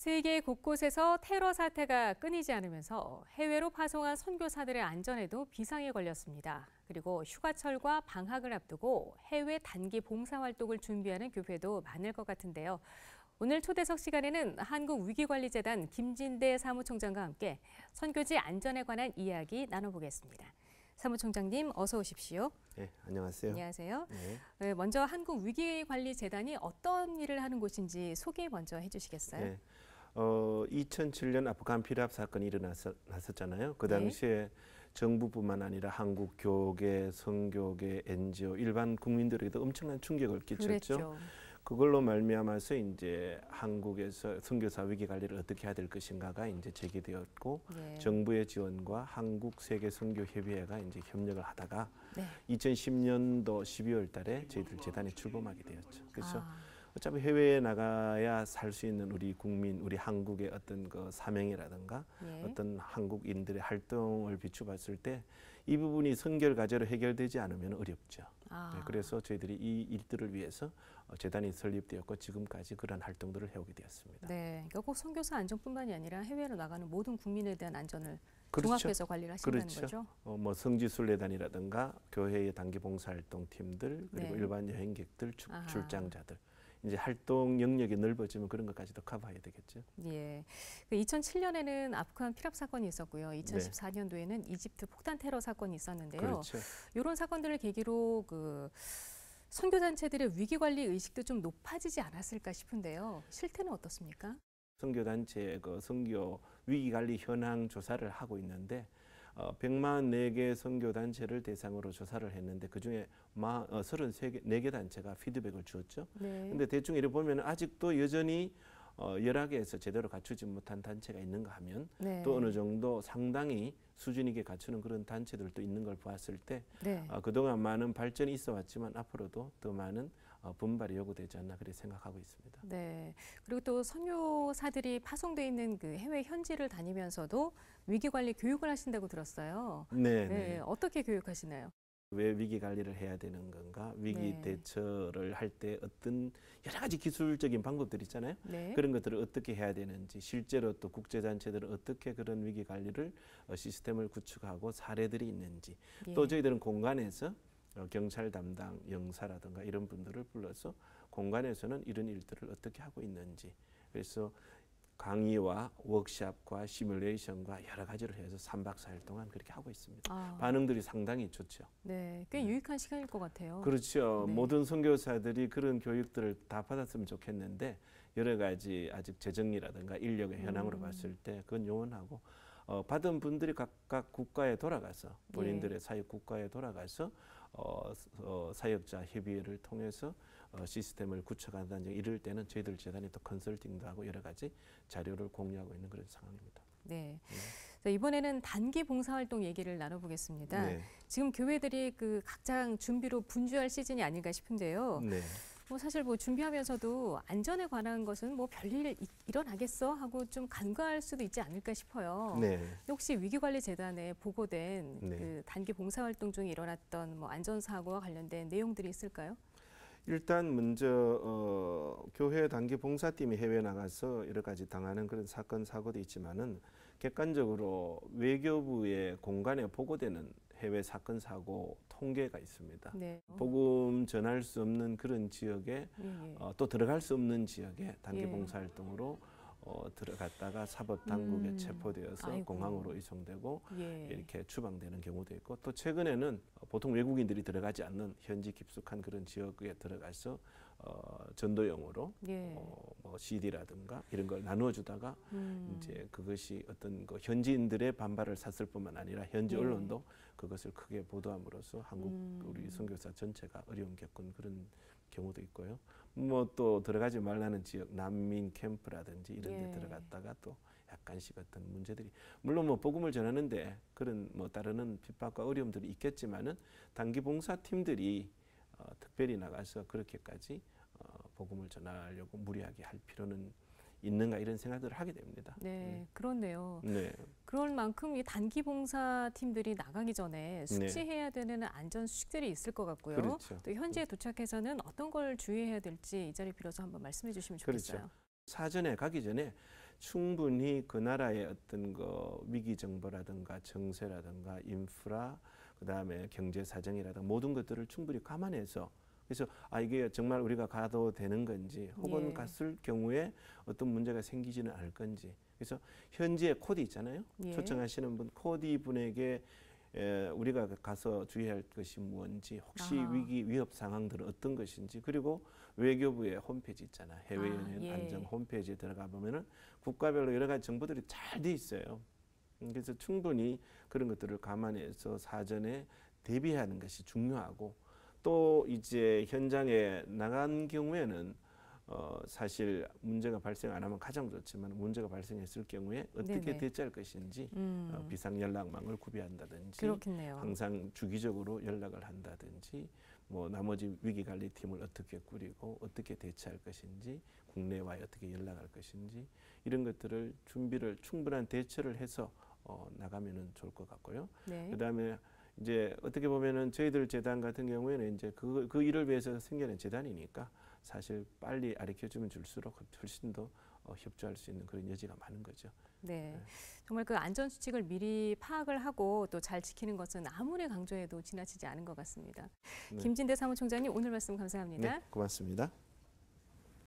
세계 곳곳에서 테러 사태가 끊이지 않으면서 해외로 파송한 선교사들의 안전에도 비상이 걸렸습니다. 그리고 휴가철과 방학을 앞두고 해외 단기 봉사활동을 준비하는 교회도 많을 것 같은데요. 오늘 초대석 시간에는 한국위기관리재단 김진대 사무총장과 함께 선교지 안전에 관한 이야기 나눠보겠습니다. 사무총장님 어서 오십시오. 네, 안녕하세요. 안녕하세요. 네. 먼저 한국위기관리재단이 어떤 일을 하는 곳인지 소개 먼저 해주시겠어요? 네. 2007년 아프간 피랍 사건이 일어났었잖아요. 그 당시에 정부뿐만 아니라 한국 교계, 선교계, NGO, 일반 국민들에게도 엄청난 충격을 끼쳤죠. 그랬죠. 그걸로 말미암아서 이제 한국에서 선교사 위기 관리를 어떻게 해야 될 것인가가 이제 제기되었고, 정부의 지원과 한국 세계 선교 협의회가 이제 협력을 하다가 2010년도 12월달에 저희들 재단에 출범하게 되었죠. 그래서 어차피 해외에 나가야 살 수 있는 우리 국민, 우리 한국의 어떤 그 사명이라든가 어떤 한국인들의 활동을 비추봤을 때 이 부분이 선결 과제로 해결되지 않으면 어렵죠. 네, 그래서 저희들이 이 일들을 위해서 재단이 설립되었고 지금까지 그런 활동들을 해오게 되었습니다. 네, 그러니까 꼭 선교사 안전뿐만이 아니라 해외로 나가는 모든 국민에 대한 안전을 그렇죠. 종합해서 관리를 하신다는 거죠? 뭐 성지순례단이라든가 교회의 단기 봉사활동 팀들 그리고 일반 여행객들, 출장자들. 이제 활동 영역이 넓어지면 그런 것까지도 커버해야 되겠죠. 예. 2007년에는 아프간 피랍 사건이 있었고요. 2014년도에는 이집트 폭탄 테러 사건이 있었는데요. 그렇죠. 이런 사건들을 계기로 그 선교단체들의 위기관리 의식도 좀 높아지지 않았을까 싶은데요. 실태는 어떻습니까? 선교단체의 그 선교 위기관리 현황 조사를 하고 있는데 104개 선교단체를 대상으로 조사를 했는데 그중에 34개 단체가 피드백을 주었죠. 그런데 대충 이렇게 보면 아직도 여전히 열악에서 제대로 갖추지 못한 단체가 있는가 하면 또 어느 정도 상당히 수준 있게 갖추는 그런 단체들도 있는 걸 보았을 때 그동안 많은 발전이 있어 왔지만 앞으로도 더 많은 분발이 요구되지 않나 그렇게 생각하고 있습니다. 네. 그리고 또 선교사들이 파송돼 있는 그 해외 현지를 다니면서도 위기관리 교육을 하신다고 들었어요. 네. 어떻게 교육하시나요? 왜 위기 관리를 해야 되는 건가? 위기 대처를 할 때 어떤 여러 가지 기술적인 방법들이 있잖아요. 그런 것들을 어떻게 해야 되는지, 실제로 또 국제단체들은 어떻게 그런 위기 관리를 시스템을 구축하고 사례들이 있는지, 또 저희들은 공간에서 경찰 담당 영사라든가 이런 분들을 불러서 공간에서는 이런 일들을 어떻게 하고 있는지, 그래서 강의와 워크숍과 시뮬레이션과 여러 가지를 해서 3박 4일 동안 그렇게 하고 있습니다. 반응들이 상당히 좋죠. 네, 꽤 유익한 시간일 것 같아요. 그렇죠. 모든 선교사들이 그런 교육들을 다 받았으면 좋겠는데 여러 가지 아직 재정이라든가 인력의 현황으로 봤을 때 그건 요원하고 받은 분들이 각각 국가에 돌아가서 본인들의 사역 국가에 돌아가서 사역자 협의회를 통해서 시스템을 구축한다든지 이럴 때는 저희들 재단이 또 컨설팅도 하고 여러 가지 자료를 공유하고 있는 그런 상황입니다. 네. 자, 이번에는 단기 봉사활동 얘기를 나눠보겠습니다. 지금 교회들이 그 각장 준비로 분주할 시즌이 아닌가 싶은데요. 사실 준비하면서도 안전에 관한 것은 별일 일어나겠어 하고 좀 간과할 수도 있지 않을까 싶어요. 혹시 위기관리재단에 보고된 그 단기 봉사활동 중에 일어났던 안전사고와 관련된 내용들이 있을까요? 일단 먼저 교회 단기 봉사팀이 해외 나가서 여러 가지 당하는 그런 사건 사고도 있지만은 객관적으로 외교부의 공간에 보고되는 해외 사건 사고 통계가 있습니다. 복음 전할 수 없는 그런 지역에 또 들어갈 수 없는 지역에 단기 봉사활동으로 들어갔다가 사법당국에 체포되어서 공항으로 이송되고 이렇게 추방되는 경우도 있고, 또 최근에는 보통 외국인들이 들어가지 않는 현지 깊숙한 그런 지역에 들어가서 전도용으로 CD라든가 이런 걸 나누어 주다가 이제 그것이 어떤 그 현지인들의 반발을 샀을 뿐만 아니라 현지 언론도 그것을 크게 보도함으로써 한국 우리 선교사 전체가 어려움 겪은 그런 경우도 있고요. 또 들어가지 말라는 지역, 난민 캠프라든지 이런 데 들어갔다가 또 약간씩 어떤 문제들이, 물론 복음을 전하는데 그런 따르는 핍박과 어려움들이 있겠지만은 단기 봉사팀들이 특별히 나가서 그렇게까지 복음을 전하려고 무리하게 할 필요는 있는가 이런 생각들을 하게 됩니다. 그렇네요. 그럴 만큼 이 단기 봉사팀들이 나가기 전에 숙지해야 되는 안전 수칙들이 있을 것 같고요. 또 현지에 도착해서는 어떤 걸 주의해야 될지 이 자리 빌어서 한번 말씀해 주시면 좋겠어요. 사전에 가기 전에 충분히 그 나라의 어떤 그 위기 정보라든가 정세라든가 인프라, 그다음에 경제 사정이라든가 모든 것들을 충분히 감안해서, 그래서 이게 정말 우리가 가도 되는 건지, 혹은 갔을 경우에 어떤 문제가 생기지는 않을 건지. 그래서 현지에 코디 있잖아요. 초청하시는 분 코디 분에게 우리가 가서 주의할 것이 뭔지, 혹시 위기 위협 상황들은 어떤 것인지, 그리고 외교부의 홈페이지 있잖아요. 해외연예인 안전 홈페이지에 들어가 보면은 국가별로 여러 가지 정보들이 잘 돼 있어요. 그래서 충분히 그런 것들을 감안해서 사전에 대비하는 것이 중요하고, 또 이제 현장에 나간 경우에는 사실 문제가 발생 안 하면 가장 좋지만, 문제가 발생했을 경우에 어떻게 대처할 것인지 비상 연락망을 구비한다든지, 그렇겠네요. 항상 주기적으로 연락을 한다든지, 뭐 나머지 위기 관리 팀을 어떻게 꾸리고 어떻게 대처할 것인지, 국내와에 어떻게 연락할 것인지, 이런 것들을 준비를 충분한 대처를 해서 나가면은 좋을 것 같고요. 그다음에 이제 어떻게 보면은 저희들 재단 같은 경우에는 이제 그 일을 위해서 생겨난 재단이니까 사실 빨리 가르쳐주면 줄수록 훨씬 더 협조할 수 있는 그런 여지가 많은 거죠. 네, 정말 그 안전 수칙을 미리 파악을 하고 또 잘 지키는 것은 아무리 강조해도 지나치지 않은 것 같습니다. 김진대 사무총장님, 오늘 말씀 감사합니다. 네, 고맙습니다.